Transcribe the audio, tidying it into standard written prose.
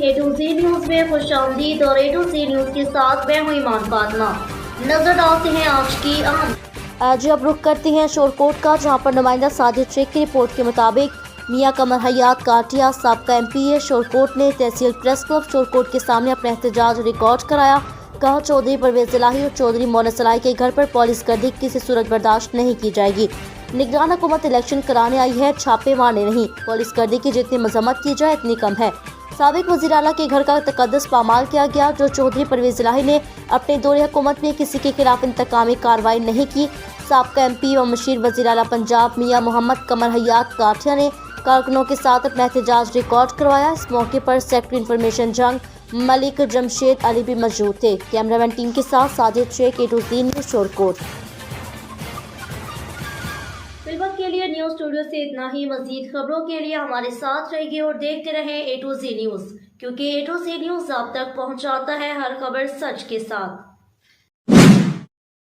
A to Z news में खुशामदीद और ए to Z news के साथ मैं हूं ईमान फातिमा। नजर डालते हैं आज की अहम। आज अब रुख करते हैं शोरकोट का, जहां पर नुमाइंदा साजिद शेख की रिपोर्ट के मुताबिक मियां कमर हयात काटिया साबका MP शोरकोट ने तहसील प्रेस क्लब शोरकोट के सामने अपना एहतजाज रिकॉर्ड कराया। कहा, चौधरी परवेज इलाही और चौधरी मोनस इलाही के घर पर पुलिस गर्दी किसी सूरत बर्दाश्त नहीं की जाएगी। निगरान हुकूमत इलेक्शन कराने आई है, छापे मारने नहीं। पुलिस गर्दी की जितनी मजम्मत की जाए इतनी कम है। साबिक वज़ीर आला के घर का तकद्दुस पामाल किया गया। जो चौधरी परवेज इलाही ने अपने दौरे हुकूमत में किसी के खिलाफ इंतकामी कार्रवाई नहीं की। साबका MP व मशीर वज़ीर आला पंजाब मियां मोहम्मद कमर हयात काठिया ने कारकुनों के साथ अपना एहतजाज रिकॉर्ड करवाया। इस मौके पर सेक्रेटरी इंफॉर्मेशन जंग मलिक जमशेद अली भी मौजूद थे। कैमरामैन टीम के साथ Sajid Sheikh, A to Z news Shorkot. फिलहाल के लिए न्यूज़ स्टूडियो से इतना ही। मज़ीद खबरों के लिए हमारे साथ रहिए और देखते रहें A to Z न्यूज़, क्योंकि A to Z न्यूज़ आप तक पहुंचाता है हर खबर सच के साथ।